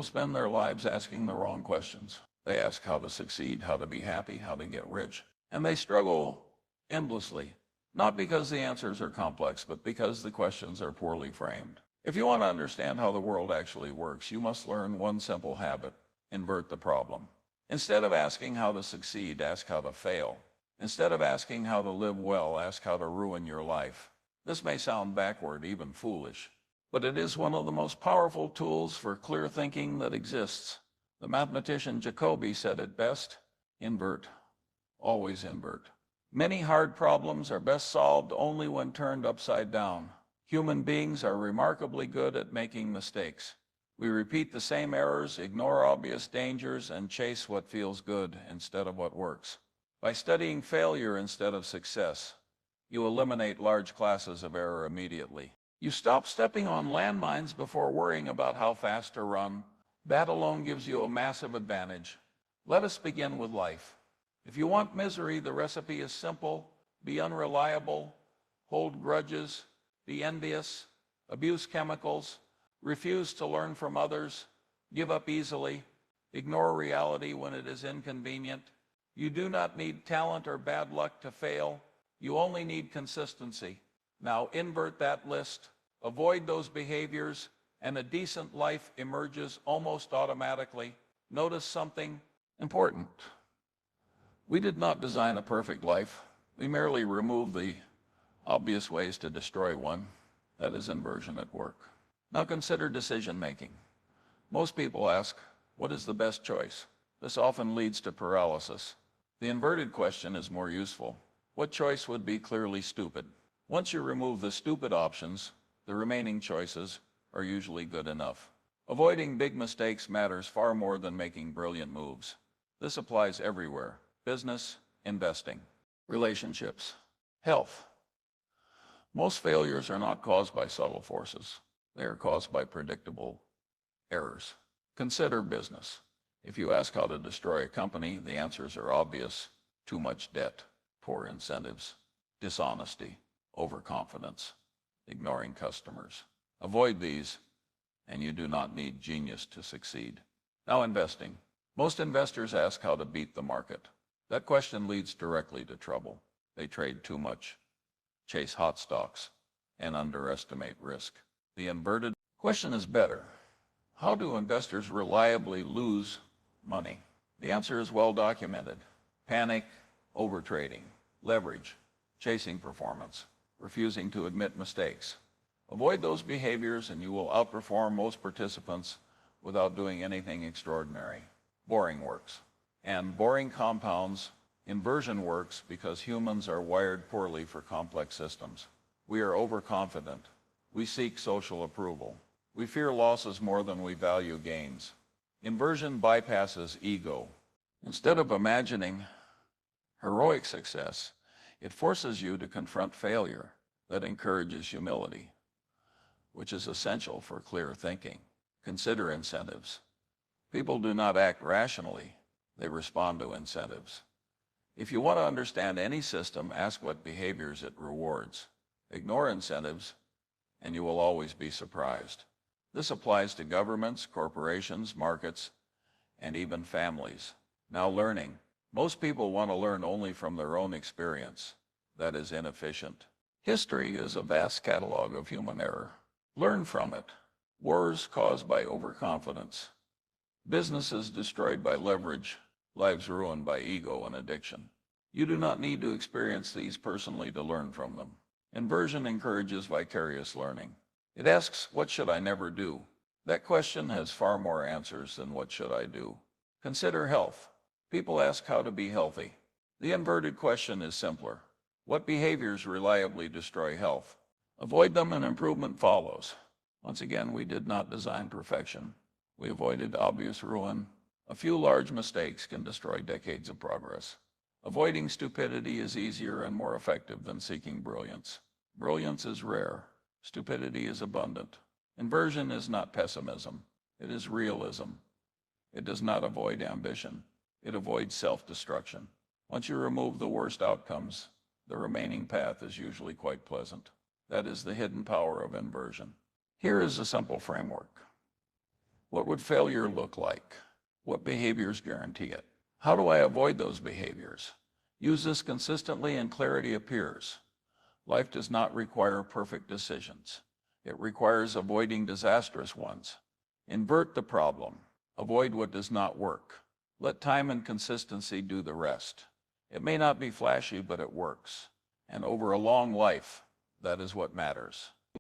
people spend their lives asking the wrong questions. They ask how to succeed, how to be happy, how to get rich. And they struggle endlessly, not because the answers are complex, but because the questions are poorly framed. If you want to understand how the world actually works, you must learn one simple habit: invert the problem. Instead of asking how to succeed, ask how to fail. Instead of asking how to live well, ask how to ruin your life. This may sound backward, even foolish, but it is one of the most powerful tools for clear thinking that exists. The mathematician Jacobi said it best: invert, always invert. Many hard problems are best solved only when turned upside down. Human beings are remarkably good at making mistakes. We repeat the same errors, ignore obvious dangers, and chase what feels good instead of what works. By studying failure instead of success, you eliminate large classes of error immediately. You stop stepping on landmines before worrying about how fast to run. That alone gives you a massive advantage. Let us begin with life. If you want misery, the recipe is simple: be unreliable, hold grudges, be envious, abuse chemicals, refuse to learn from others, give up easily, ignore reality when it is inconvenient. You do not need talent or bad luck to fail. You only need consistency. Now invert that list, avoid those behaviors, and a decent life emerges almost automatically. Notice something important. We did not design a perfect life. We merely removed the obvious ways to destroy one. That is inversion at work. Now consider decision-making. Most people ask, what is the best choice? This often leads to paralysis. The inverted question is more useful. What choice would be clearly stupid? Once you remove the stupid options, the remaining choices are usually good enough. Avoiding big mistakes matters far more than making brilliant moves. This applies everywhere: business, investing, relationships, health. Most failures are not caused by subtle forces. They are caused by predictable errors. Consider business. If you ask how to destroy a company, the answers are obvious: too much debt, poor incentives, dishonesty, overconfidence, ignoring customers. Avoid these, and you do not need genius to succeed. Now investing. Most investors ask how to beat the market. That question leads directly to trouble. They trade too much, chase hot stocks, and underestimate risk. The inverted question is better: how do investors reliably lose money? The answer is well documented: panic, overtrading, leverage, chasing performance, refusing to admit mistakes. Avoid those behaviors and you will outperform most participants without doing anything extraordinary. Boring works. And boring compounds. Inversion works because humans are wired poorly for complex systems. We are overconfident. We seek social approval. We fear losses more than we value gains. Inversion bypasses ego. Instead of imagining heroic success, it forces you to confront failure. That encourages humility, which is essential for clear thinking. Consider incentives. People do not act rationally. They respond to incentives. If you want to understand any system, ask what behaviors it rewards. Ignore incentives, and you will always be surprised. This applies to governments, corporations, markets, and even families. Now learning. Most people want to learn only from their own experience. That is inefficient. History is a vast catalog of human error. Learn from it. Wars caused by overconfidence. Businesses destroyed by leverage. Lives ruined by ego and addiction. You do not need to experience these personally to learn from them. Inversion encourages vicarious learning. It asks, what should I never do? That question has far more answers than what should I do. Consider health. People ask how to be healthy. The inverted question is simpler. What behaviors reliably destroy health? Avoid them and improvement follows. Once again, we did not design perfection. We avoided obvious ruin. A few large mistakes can destroy decades of progress. Avoiding stupidity is easier and more effective than seeking brilliance. Brilliance is rare. Stupidity is abundant. Inversion is not pessimism. It is realism. It does not avoid ambition. It avoids self-destruction. Once you remove the worst outcomes, the remaining path is usually quite pleasant. That is the hidden power of inversion. Here is a simple framework. What would failure look like? What behaviors guarantee it? How do I avoid those behaviors? Use this consistently and clarity appears. Life does not require perfect decisions. It requires avoiding disastrous ones. Invert the problem. Avoid what does not work. Let time and consistency do the rest. It may not be flashy, but it works. And over a long life, that is what matters.